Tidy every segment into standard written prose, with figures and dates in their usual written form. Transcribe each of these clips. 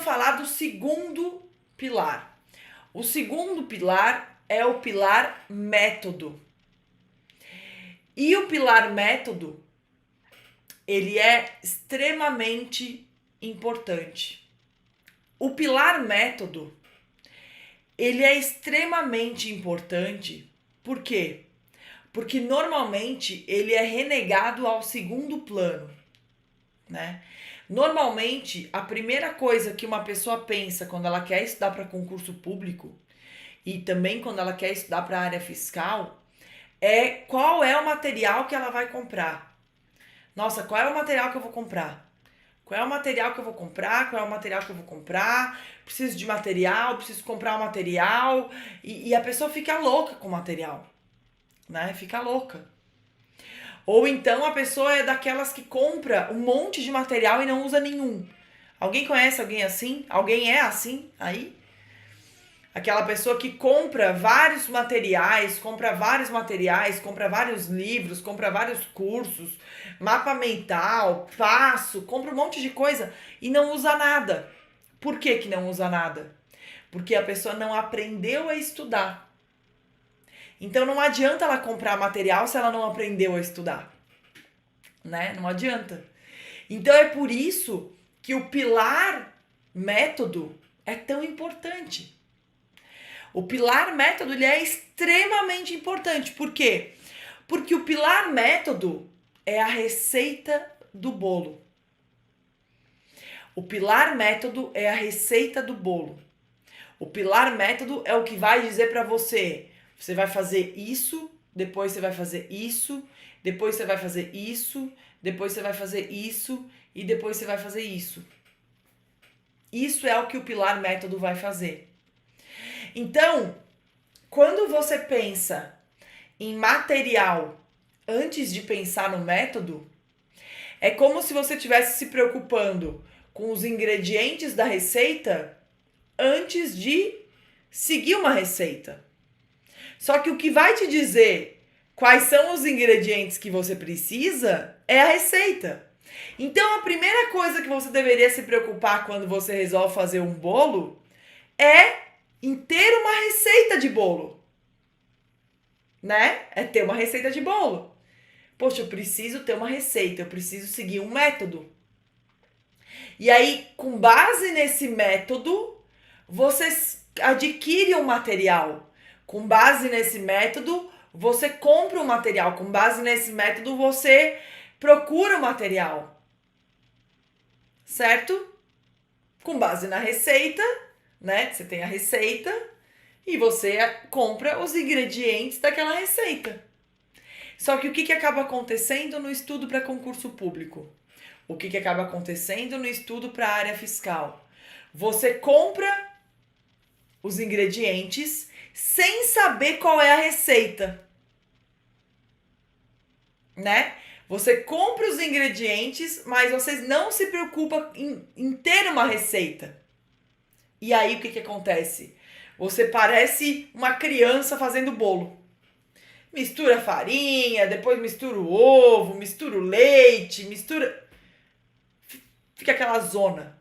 falar do segundo pilar. O segundo pilar é o pilar método. E o pilar método, ele é extremamente importante. O pilar método, ele é extremamente importante. Por quê? Porque normalmente ele é renegado ao segundo plano, né? Normalmente, a primeira coisa que uma pessoa pensa quando ela quer estudar para concurso público e também quando ela quer estudar para a área fiscal é qual é o material que ela vai comprar. Nossa, qual é o material que eu vou comprar? Qual é o material que eu vou comprar? Qual é o material que eu vou comprar? Preciso de material, preciso comprar o material. E a pessoa fica louca com o material, né? Fica louca. Ou então a pessoa é daquelas que compra um monte de material e não usa nenhum. Alguém conhece alguém assim? Alguém é assim aí? Aquela pessoa que compra vários materiais, compra vários livros, compra vários cursos, mapa mental, passo, compra um monte de coisa e não usa nada. Por que que não usa nada? Porque a pessoa não aprendeu a estudar. Então não adianta ela comprar material se ela não aprendeu a estudar, né? Não adianta. Então é por isso que o pilar método é tão importante. O pilar método ele é extremamente importante. Por quê? Porque o pilar método é a receita do bolo. O pilar método é a receita do bolo. O pilar método é o que vai dizer para você, você vai fazer isso, depois você vai fazer isso, depois você vai fazer isso, depois você vai fazer isso e depois você vai fazer isso. Isso é o que o pilar método vai fazer. Então, quando você pensa em material antes de pensar no método, é como se você estivesse se preocupando com os ingredientes da receita antes de seguir uma receita. Só que o que vai te dizer quais são os ingredientes que você precisa é a receita. Então, a primeira coisa que você deveria se preocupar quando você resolve fazer um bolo é em ter uma receita de bolo, né? É ter uma receita de bolo. Poxa, eu preciso ter uma receita, eu preciso seguir um método. E aí, com base nesse método, você adquire um material. Com base nesse método, você compra um material. Com base nesse método, você procura o material. Certo? Com base na receita, né? Você tem a receita e você compra os ingredientes daquela receita. Só que o que acaba acontecendo no estudo para concurso público? O que acaba acontecendo no estudo para a área fiscal? Você compra os ingredientes sem saber qual é a receita, né? Você compra os ingredientes, mas você não se preocupa em ter uma receita. E aí o que acontece? Você parece uma criança fazendo bolo. Mistura farinha, depois mistura o ovo, mistura o leite, mistura... Fica aquela zona,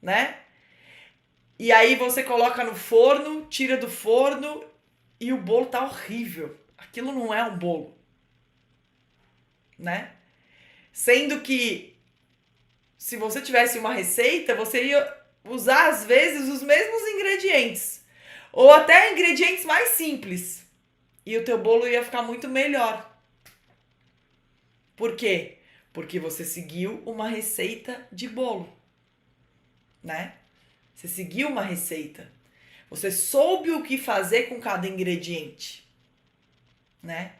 né? E aí você coloca no forno, tira do forno e o bolo tá horrível. Aquilo não é um bolo, né? Sendo que se você tivesse uma receita, você ia usar às vezes os mesmos ingredientes ou até ingredientes mais simples e o teu bolo ia ficar muito melhor. Por quê? Porque você seguiu uma receita de bolo, né? Você seguiu uma receita. Você soube o que fazer com cada ingrediente, né?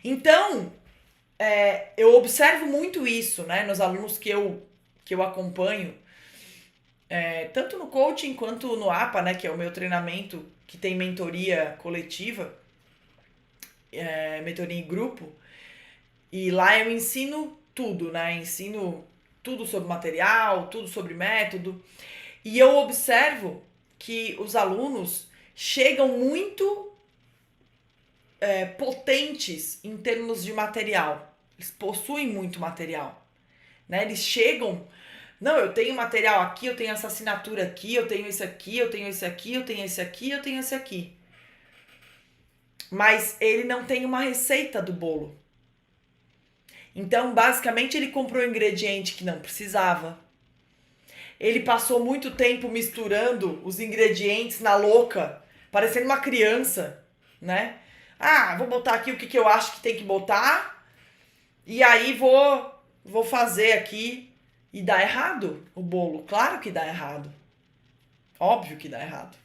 Então, eu observo muito isso, né? Nos alunos que eu acompanho, tanto no coaching quanto no APA, né? Que é o meu treinamento que tem mentoria coletiva, mentoria em grupo. E lá eu ensino tudo, né? Ensino tudo sobre material, tudo sobre método. E eu observo que os alunos chegam muito potentes em termos de material. Eles possuem muito material, né? Eles chegam Não, eu tenho material aqui, eu tenho essa assinatura aqui, eu tenho esse aqui, eu tenho esse aqui, eu tenho esse aqui, eu tenho esse aqui. Mas ele não tem uma receita do bolo. Então, basicamente, ele comprou ingrediente que não precisava. Ele passou muito tempo misturando os ingredientes na louca, parecendo uma criança, né? Ah, vou botar aqui o que eu acho que tem que botar e aí vou fazer aqui e dá errado o bolo. Claro que dá errado. Óbvio que dá errado.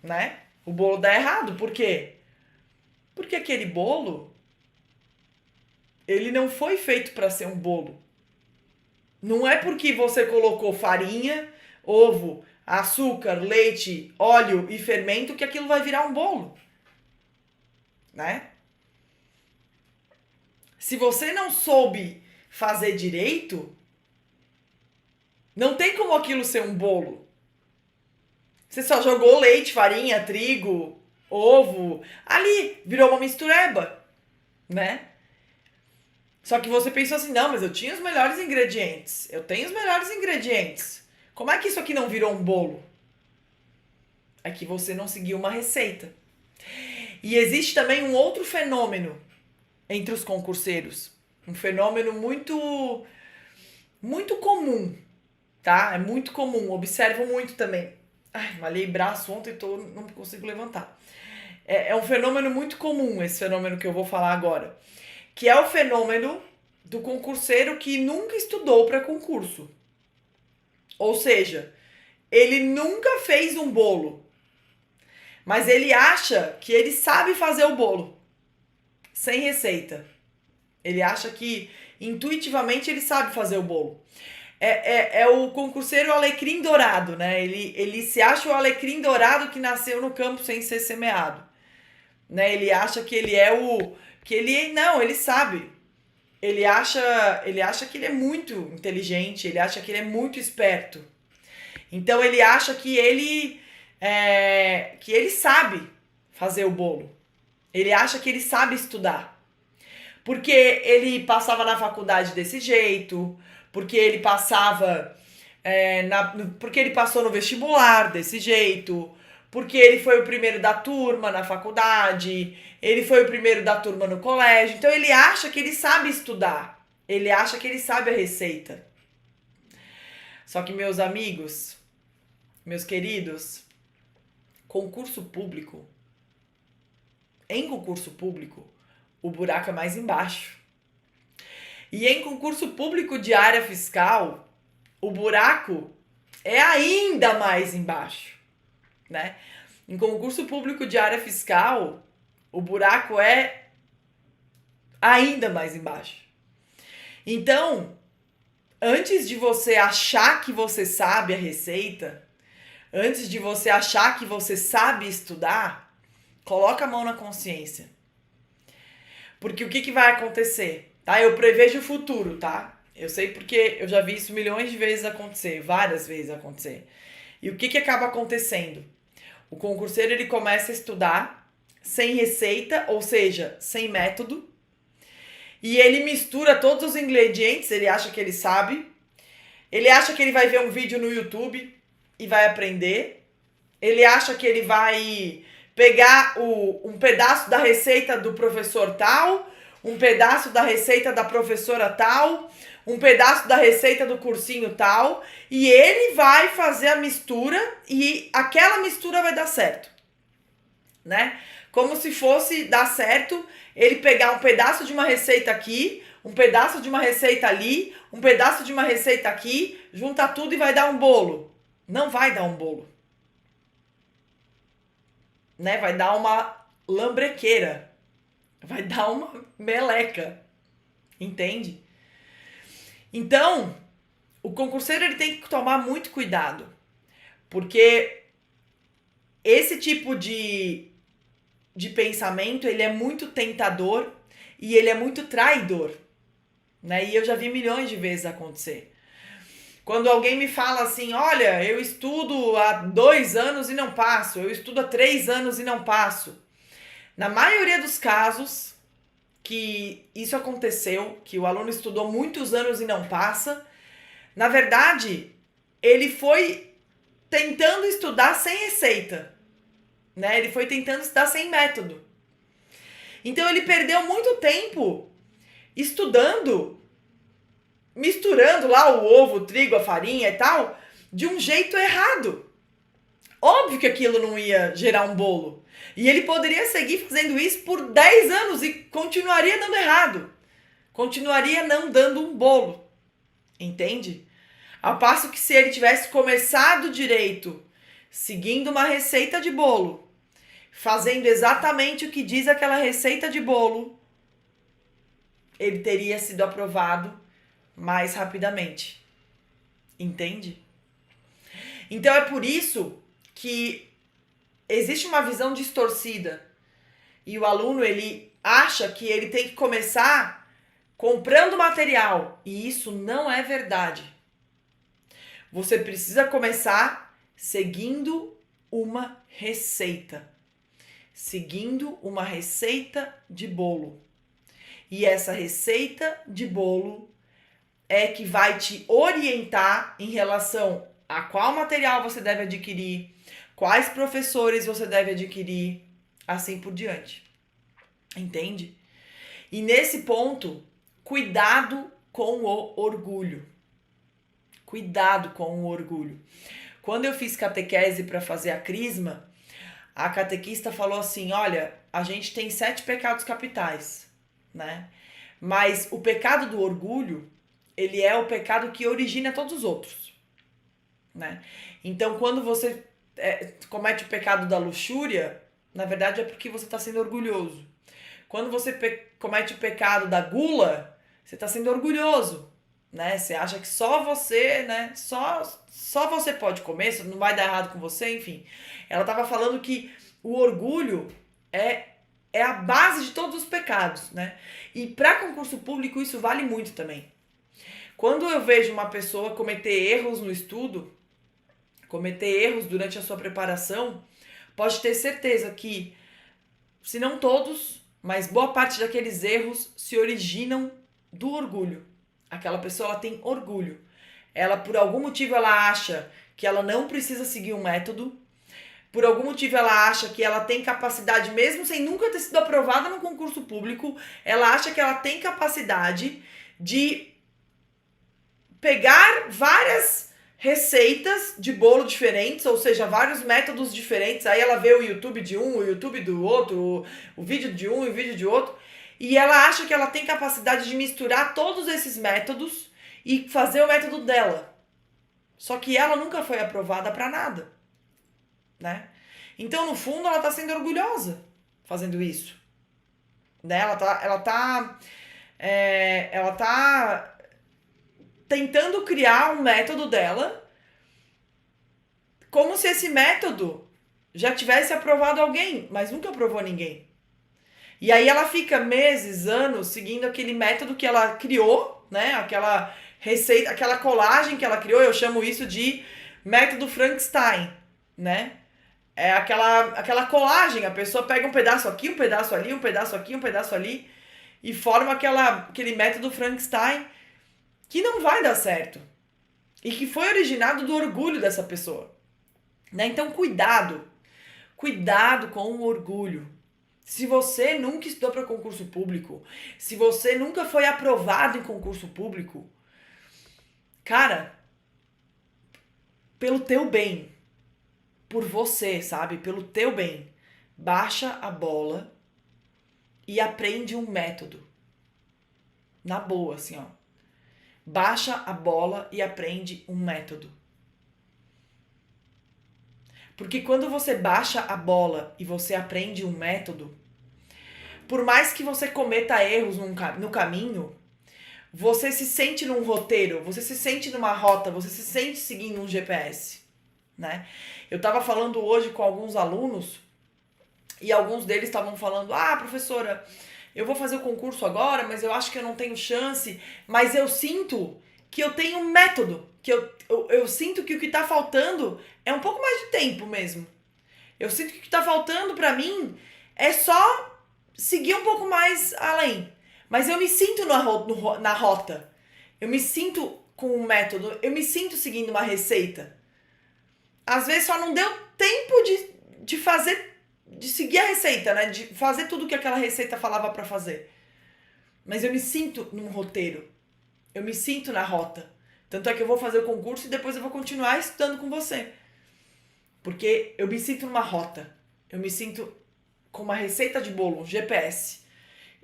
Né? O bolo dá errado. Por quê? Porque aquele bolo, ele não foi feito para ser um bolo. Não é porque você colocou farinha, ovo, açúcar, leite, óleo e fermento que aquilo vai virar um bolo. Né? Se você não soube fazer direito, não tem como aquilo ser um bolo. Você só jogou leite, farinha, trigo, ovo, ali virou uma mistureba, né? Só que você pensou assim, não, mas eu tinha os melhores ingredientes. Eu tenho os melhores ingredientes. Como é que isso aqui não virou um bolo? É que você não seguiu uma receita. E existe também um outro fenômeno entre os concurseiros. Um fenômeno muito comum, tá? É muito comum. Observo muito também. Ai, malhei braço ontem e não consigo levantar. É um fenômeno muito comum, esse fenômeno que eu vou falar agora. Que é o fenômeno do concurseiro que nunca estudou para concurso. Ou seja, ele nunca fez um bolo, mas ele acha que ele sabe fazer o bolo, sem receita. Ele acha que intuitivamente ele sabe fazer o bolo. É o concurseiro alecrim dourado, né? Ele se acha o alecrim dourado que nasceu no campo sem ser semeado. Né? Ele acha que ele é o... Não, ele sabe. Ele acha que ele é muito inteligente, ele acha que ele é muito esperto. Então ele acha que ele sabe fazer o bolo. Ele acha que ele sabe estudar. Porque ele passava na faculdade desse jeito, porque ele passava... porque ele passou no vestibular desse jeito, porque ele foi o primeiro da turma na faculdade, ele foi o primeiro da turma no colégio. Então ele acha que ele sabe estudar, ele acha que ele sabe a receita. Só que, meus amigos, meus queridos, em concurso público, o buraco é mais embaixo. E em concurso público de área fiscal, o buraco é ainda mais embaixo, né? Em concurso público de área fiscal, o buraco é ainda mais embaixo. Então, antes de você achar que você sabe a receita, antes de você achar que você sabe estudar, coloca a mão na consciência. Porque o que vai acontecer? Tá? Eu prevejo o futuro, tá? Eu sei porque eu já vi isso milhões de vezes acontecer, várias vezes acontecer. E o que acaba acontecendo? O concurseiro ele começa a estudar sem receita, ou seja, sem método. E ele mistura todos os ingredientes, ele acha que ele sabe. Ele acha que ele vai ver um vídeo no YouTube e vai aprender. Ele acha que ele vai pegar um pedaço da receita do professor tal, um pedaço da receita da professora tal, um pedaço da receita do cursinho tal, e ele vai fazer a mistura e aquela mistura vai dar certo, né? Como se fosse dar certo ele pegar um pedaço de uma receita aqui, um pedaço de uma receita ali, um pedaço de uma receita aqui, junta tudo e vai dar um bolo. Não vai dar um bolo. Né? Vai dar uma lambrequeira. Vai dar uma meleca. Entende? Então, o concurseiro ele tem que tomar muito cuidado. Porque esse tipo de pensamento, ele é muito tentador e ele é muito traidor. Né? E eu já vi milhões de vezes acontecer. Quando alguém me fala assim, olha, eu estudo há 2 anos e não passo, eu estudo há 3 anos e não passo. Na maioria dos casos que isso aconteceu, que o aluno estudou muitos anos e não passa, Na verdade, ele foi tentando estudar sem receita, né? Ele foi tentando estudar sem método. Então ele perdeu muito tempo estudando, misturando lá o ovo, o trigo, a farinha e tal, de um jeito errado. Óbvio que aquilo não ia gerar um bolo. E ele poderia seguir fazendo isso por 10 anos e continuaria dando errado. Continuaria não dando um bolo. Entende? Ao passo que se ele tivesse começado direito, seguindo uma receita de bolo, fazendo exatamente o que diz aquela receita de bolo, ele teria sido aprovado mais rapidamente. Entende? Então é por isso que existe uma visão distorcida e o aluno ele acha que ele tem que começar comprando material e isso não é verdade. Você precisa começar seguindo uma receita. Seguindo uma receita de bolo. E essa receita de bolo é que vai te orientar em relação a qual material você deve adquirir, quais professores você deve adquirir, assim por diante. Entende? E nesse ponto, cuidado com o orgulho. Cuidado com o orgulho. Quando eu fiz catequese para fazer a crisma, a catequista falou assim, olha, a gente tem 7 pecados capitais, né? Mas o pecado do orgulho, ele é o pecado que origina todos os outros, né? Então, quando você comete o pecado da luxúria, na verdade é porque você está sendo orgulhoso. Quando você comete o pecado da gula, você está sendo orgulhoso, né? Você acha que só você, né? Só você pode comer, não vai dar errado com você, enfim. Ela estava falando que o orgulho é a base de todos os pecados, né? E para concurso público isso vale muito também. Quando eu vejo uma pessoa cometer erros no estudo, cometer erros durante a sua preparação, pode ter certeza que, se não todos, mas boa parte daqueles erros se originam do orgulho. Aquela pessoa ela tem orgulho. Ela, por algum motivo, ela acha que ela não precisa seguir um método. Por algum motivo, ela acha que ela tem capacidade, mesmo sem nunca ter sido aprovada no concurso público, ela acha que ela tem capacidade de pegar várias receitas de bolo diferentes, ou seja, vários métodos diferentes. Aí ela vê o YouTube de um, o YouTube do outro, o vídeo de um e o vídeo de outro. E ela acha que ela tem capacidade de misturar todos esses métodos e fazer o método dela. Só que ela nunca foi aprovada para nada, né? Então, no fundo, ela tá sendo orgulhosa fazendo isso, né? Ela tá tentando criar um método dela como se esse método já tivesse aprovado alguém, mas nunca aprovou ninguém. E aí ela fica meses, anos seguindo aquele método que ela criou, né? Aquela receita, aquela colagem que ela criou, eu chamo isso de método Frankenstein, né? É aquela colagem, a pessoa pega um pedaço aqui, um pedaço ali, um pedaço aqui, um pedaço ali e forma aquele método Frankenstein que não vai dar certo e que foi originado do orgulho dessa pessoa, né? Então cuidado com o orgulho. Se você nunca estudou para concurso público, se você nunca foi aprovado em concurso público, cara, pelo teu bem, por você, sabe? Pelo teu bem, baixa a bola e aprende um método. Na boa, assim, ó. Baixa a bola e aprende um método. Porque quando você baixa a bola e você aprende um método, por mais que você cometa erros no caminho, você se sente num roteiro, você se sente numa rota, você se sente seguindo um GPS, né? Eu tava falando hoje com alguns alunos e alguns deles estavam falando, professora, eu vou fazer o concurso agora, mas eu acho que eu não tenho chance, mas eu sinto que eu tenho um método, que eu sinto que o que tá faltando é um pouco mais de tempo mesmo. Eu sinto que o que tá faltando pra mim é só seguir um pouco mais além. Mas eu me sinto na rota. Eu me sinto com o método, eu me sinto seguindo uma receita. Às vezes só não deu tempo de fazer, de seguir a receita, né? De fazer tudo que aquela receita falava pra fazer. Mas eu me sinto num roteiro. Eu me sinto na rota. Tanto é que eu vou fazer o concurso e depois eu vou continuar estudando com você. Porque eu me sinto numa rota. Eu me sinto com uma receita de bolo, um GPS.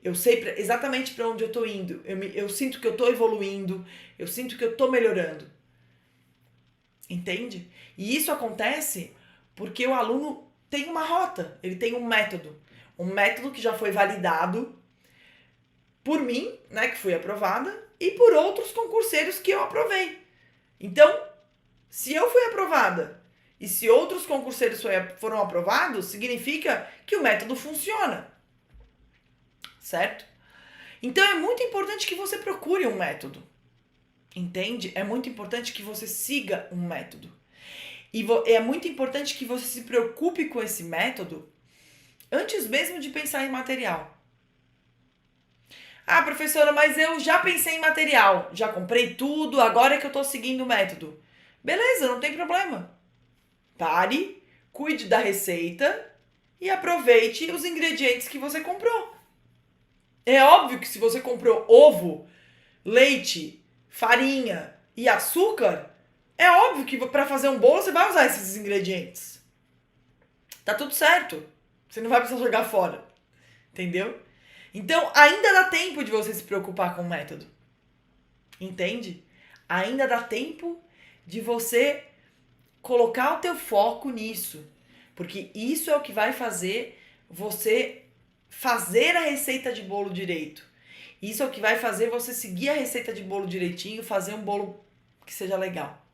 Eu sei exatamente para onde eu tô indo. Eu sinto que eu tô evoluindo. Eu sinto que eu tô melhorando. Entende? E isso acontece porque o aluno tem uma rota. Ele tem um método. Um método que já foi validado por mim, né, que fui aprovada, e por outros concurseiros que eu aprovei. Então, se eu fui aprovada e se outros concurseiros foram aprovados, significa que o método funciona. Certo? Então é muito importante que você procure um método. Entende? É muito importante que você siga um método. E é muito importante que você se preocupe com esse método antes mesmo de pensar em material. Ah, professora, mas eu já pensei em material, já comprei tudo, agora é que eu tô seguindo o método. Beleza, não tem problema. Pare, cuide da receita e aproveite os ingredientes que você comprou. É óbvio que se você comprou ovo, leite, farinha e açúcar, é óbvio que para fazer um bolo você vai usar esses ingredientes. Tá tudo certo. Você não vai precisar jogar fora. Entendeu? Então, ainda dá tempo de você se preocupar com o método. Entende? Ainda dá tempo de você colocar o teu foco nisso. Porque isso é o que vai fazer você fazer a receita de bolo direito. Isso é o que vai fazer você seguir a receita de bolo direitinho, fazer um bolo que seja legal.